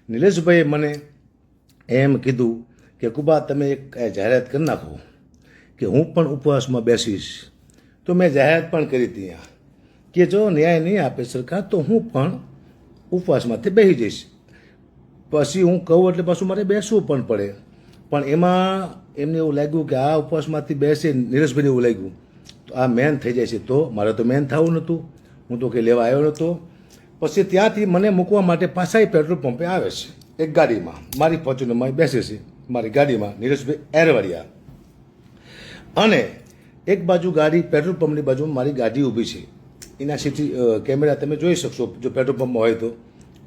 નિલેશભાઈએ મને એમ કીધું કે કુબા તમે એક જાહેરાત કરી નાખો કે હું પણ ઉપવાસમાં બેસીશ. તો મેં જાહેરાત પણ કરી ત્યાં કે જો ન્યાય નહીં આપે સરકાર તો હું પણ ઉપવાસમાંથી બેસી જઈશ. પછી હું કહું એટલે પાછું મારે બેસવું પણ પડે. પણ એમાં એમને એવું લાગ્યું કે આ ઉપવાસમાંથી બેસે, નીરજભાઈને એવું લાગ્યું તો આ મેન થઈ જાય છે. તો મારે તો મેન થવું નહોતું, હું તો કંઈ લેવા આવ્યો નહોતો. પછી ત્યાંથી મને મૂકવા માટે પાછા પેટ્રોલ પંપે આવે છે એક ગાડીમાં, મારી ફોર્ચ્યુનરમાં બેસે છે મારી ગાડીમાં નીરજભાઈ એરવાડિયા. અને એક બાજુ ગાડી પેટ્રોલ પંપની બાજુમાં મારી ગાડી ઊભી છે. એના સીટી કેમેરા તમે જોઈ શકશો જો પેટ્રોલ પંપમાં હોય તો.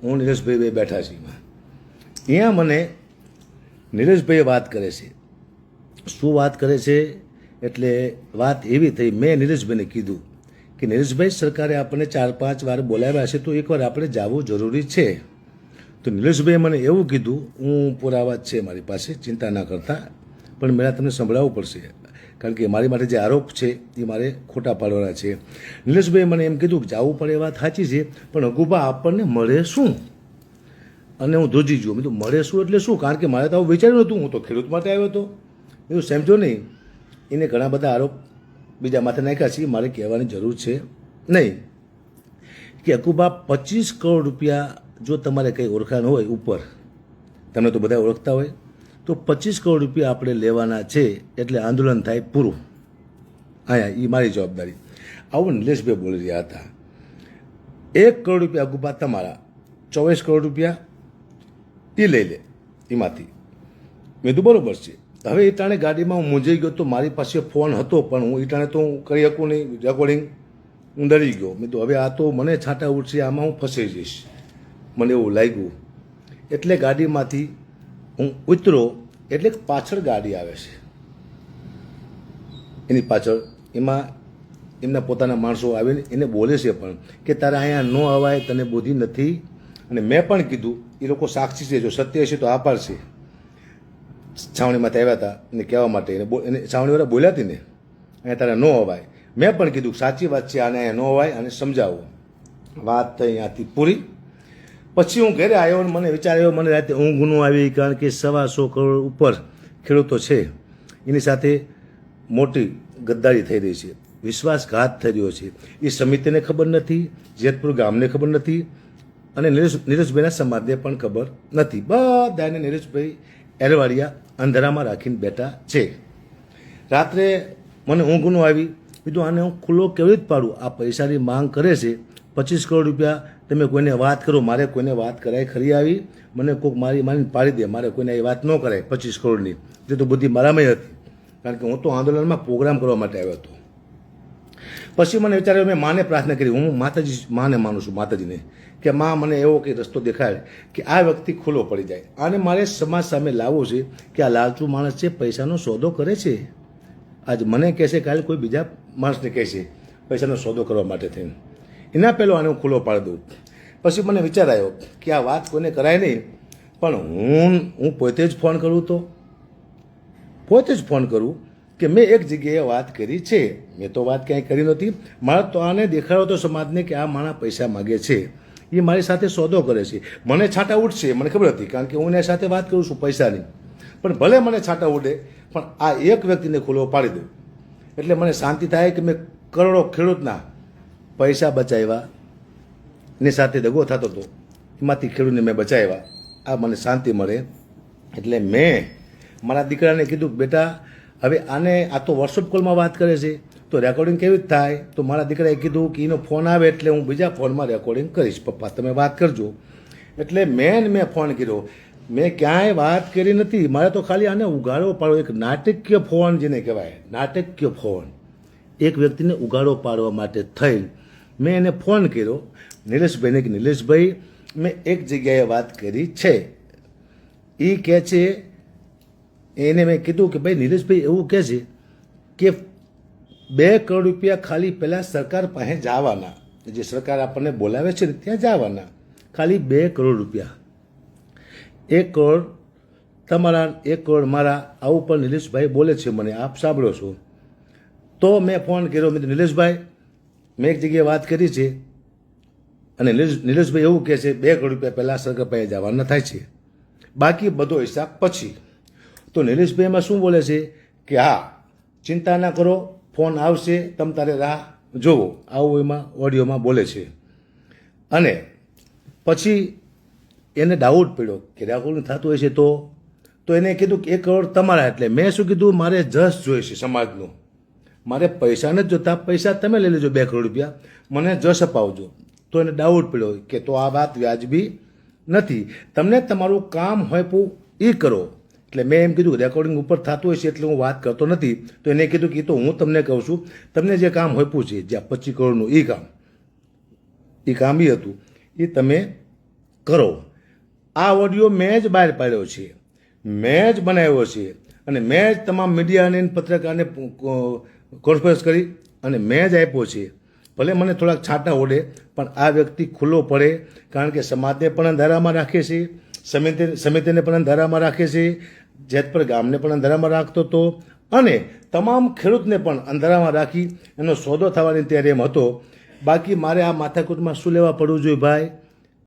હું નીરજભાઈ બે બેઠા છીએ. અહીંયા મને નીરજભાઈ વાત કરે છે. શું વાત કરે છે? એટલે વાત એવી થઈ, મેં નીરજભાઈને કીધું કે નીરજભાઈ સરકારે આપણને 4-5 વાર બોલાવ્યા છે તો એકવાર આપણે જવું જરૂરી છે. તો નીરજભાઈએ મને એવું કીધું, હું પુરાવા છે મારી પાસે, ચિંતા ના કરતા, પણ મેં તમને સંભળાવવું પડશે કારણ કે મારી માટે જે આરોપ છે એ મારે ખોટા પાડવાના છે. નીરજભાઈએ મને એમ કીધું કે જવું પડે, વાત સાચી છે, પણ અગુબા આપણને મળે શું? અને હું ધ્રુજી ગયો. મેં તો મળે શું એટલે શું? કારણ કે મારે તો આવું વિચાર્યું નહોતું, હું તો ખેડૂત માટે આવ્યો હતો. એવું સમજો નહીં. એને ઘણા બધા આરોપ બીજા માથે નાખ્યા છે, મારે કહેવાની જરૂર છે નહીં. કે અકુબા 25 કરોડ રૂપિયા જો તમારે કંઈ ઓળખાણ હોય ઉપર, તમને તો બધા ઓળખતા હોય, તો 25 કરોડ રૂપિયા આપણે લેવાના છે એટલે આંદોલન થાય પૂરું. અહીંયા એ મારી જવાબદારી. આવું નિલેશભાઈ બોલી રહ્યા હતા. 1 કરોડ રૂપિયા અકુબા તમારા, 24 કરોડ રૂપિયા એ લઈ લે એમાંથી. મેં તો બરોબર છે. હવે એ ટાણે ગાડીમાં હું મૂંઝાઈ ગયો તો મારી પાસે ફોન હતો પણ હું એ ટાણે તો હું કરી શકું નહીં રેકોર્ડિંગ. હું ડરી ગયો. મેં તો હવે આ તો મને છાંટા ઉઠશે, આમાં હું ફસાઈ જઈશ, મને એવું લાગ્યું. એટલે ગાડીમાંથી હું ઉતરો એટલે પાછળ ગાડી આવે છે. એની પાછળ એમાં એમના પોતાના માણસો આવીને એને બોલે છે પણ કે તારે અહીંયા ન અવાય, તને બુદ્ધિ નથી. અને મેં પણ કીધું, એ લોકો સાક્ષી છે, જો સત્ય હશે તો આ પાડશે. છાવણીમાંથી આવ્યા હતા એને કહેવા માટે, એને છાવણીવાળા બોલ્યા હતી ને અહીંયા તારે ન અવાય. મેં પણ કીધું સાચી વાત છે, આને અહીંયા ન અવાય અને સમજાવો. વાત થઈ અહીંયાથી પૂરી. પછી હું ઘરે આવ્યો અને મને વિચાર આવ્યો, મને રાતે ઊંઘ ન આવી કારણ કે 125 કરોડ ઉપર ખેડૂતો છે, એની સાથે મોટી ગદ્દારી થઈ રહી છે, વિશ્વાસઘાત થઈ રહ્યો છે. એ સમિતિને ખબર નથી, જેતપુર ગામને ખબર નથી અને નીરજભાઈના સમાજને પણ ખબર નથી. બધાને નીરજભાઈ એરવાડિયા અંધારામાં રાખીને બેઠા છે. રાત્રે મને ઊંઘ ન આવી. કીધું આને હું ખુલ્લો કેવી રીતે પાડું? આ પૈસાની માંગ કરે છે, 25 કરોડ રૂપિયા. તમે કોઈને વાત કરો, મારે કોઈને વાત કરાય ખરી આવી? મને કોઈક મારી મારીને પાડી દે, મારે કોઈને એ વાત ન કરાય 25 કરોડની. જે તો બધી મારામાં હતી કારણ કે હું તો આંદોલનમાં પ્રોગ્રામ કરવા માટે આવ્યો હતો. પછી મને વિચાર્યું, મેં માને પ્રાર્થના કરી, હું માને માનું છું, માતાજીને, કે માં મને એવો કંઈ રસ્તો દેખાડે કે આ વ્યક્તિ ખુલ્લો પડી જાય. આને મારે સમાજ સામે લાવવો છે કે આ લાલચુ માણસ છે, પૈસાનો સોદો કરે છે. આજ મને કહેશે, કાલે કોઈ બીજા માણસને કહેશે પૈસાનો સોદો કરવા માટે થઈને. એના પહેલો આને હું ખુલ્લો પાડી દઉં. પછી મને વિચાર આવ્યો કે આ વાત કોઈને કરાય નહીં, પણ હું પોતે જ ફોન કરું, તો પોતે જ ફોન કરું કે મેં એક જગ્યાએ વાત કરી છે. મેં તો વાત ક્યાંય કરી નથી. મારે તો આને દેખાડો તો સમાજને કે આ માણસ પૈસા માગે છે, એ મારી સાથે સોદો કરે છે. મને છાંટા ઉઠશે મને ખબર હતી કારણ કે હું એના સાથે વાત કરું છું પૈસાની. પણ ભલે મને છાંટા ઉડે, પણ આ એક વ્યક્તિને ખુલ્લો પાડી દઉં એટલે મને શાંતિ થાય કે મેં કરોડો ખેડૂતના પૈસા બચાવ્યા. એની સાથે દગો થતો હતો, એમાંથી ખેડૂતને મેં બચાવ્યા. આ મને શાંતિ મળે. એટલે મેં મારા દીકરાને કીધું, બેટા હવે આને આ તો વોટ્સઅપ કોલમાં વાત કરે છે તો રેકોર્ડિંગ કેવી રીતે થાય? તો મારા દીકરાએ કીધું કે એનો ફોન આવે એટલે હું બીજા ફોનમાં રેકોર્ડિંગ કરીશ, પપ્પા તમે વાત કરજો. એટલે મેં ફોન કર્યો. મેં ક્યાંય વાત કરી નથી. મારે તો ખાલી આને ઉગાડો પાડો, એક નાટકીય ફોન જેને કહેવાય, નાટકીય ફોન, એક વ્યક્તિને ઉગાડો પાડવા માટે થઈ મેં એને ફોન કર્યો નિલેશભાઈને કે નિલેશભાઈ મેં એક જગ્યાએ વાત કરી છે. એ કહે છે, એને મેં કીધું કે ભાઈ નિલેશભાઈ એવું કહે છે કે 2 કરોડ રૂપિયા ખાલી પહેલાં સરકાર પાસે જવાના, જે સરકાર આપણને બોલાવે છે ને ત્યાં જવાના, ખાલી 2 કરોડ રૂપિયા. 1 કરોડ તમારા, 1 કરોડ મારા, આવું પણ નિલેશભાઈ બોલે છે મને, આપ સાંભળો છો. તો મેં ફોન કર્યો, મેં નિલેશભાઈ મેં એક જગ્યાએ વાત કરી છે, અને નિલેશભાઈ એવું કહે છે 2 કરોડ રૂપિયા પહેલાં સરકાર પાસે જવાના થાય છે, બાકી બધો હિસાબ પછી. તો નિલેશભાઈ એમાં શું બોલે છે કે હા ચિંતા ના કરો, ફોન આવશે, તમ તારે રાહ જોવો, આવું એમાં ઓડિયોમાં બોલે છે. અને પછી એને ડાઉટ પડ્યો કે રેકોર્ડિંગ થતું હોય છે તો એને કીધું કે 1 કરોડ તમારા. એટલે મેં શું કીધું, મારે જસ જોઈએ છે સમાજનો, મારે પૈસા નથી જોતા, પૈસા તમે લઈ લેજો 2 કરોડ રૂપિયા, મને જસ અપાવજો. તો એને ડાઉટ પડ્યો કે તો આ વાત વ્યાજબી નથી, તમને તમારું કામ હોયપું એ કરો. એટલે મેં એમ કીધું રેકોર્ડિંગ ઉપર થતું હોય છે એટલે હું વાત કરતો નથી. તો એને કીધું કે તો હું તમને કહું છું, તમને જે કામ હોયપું છે જ્યાં 25 કરોડનું એ કામ એ હતું, એ તમે કરો. આ ઓડિયો મેં જ બહાર પાડ્યો છે, મેં જ બનાવ્યો છે, અને મેં જ તમામ મીડિયાને પત્રકારને કોન્ફરન્સ કરી અને મેં જ આપ્યો છે. ભલે મને થોડાક છાંટા ઓડે, પણ આ વ્યક્તિ ખુલ્લો પડે, કારણ કે સમાજને પણ અંધારામાં રાખે છે, સમિતિને પણ અંધારામાં રાખે છે, જેતપર ગામને પણ અંધારામાં રાખતો હતો, અને તમામ ખેડૂતને પણ અંધારામાં રાખી એનો સોદો થવાની તૈયારી એમ હતો. બાકી મારે આ માથાકૂટમાં શું લેવા પડવું જોઈએ ભાઈ?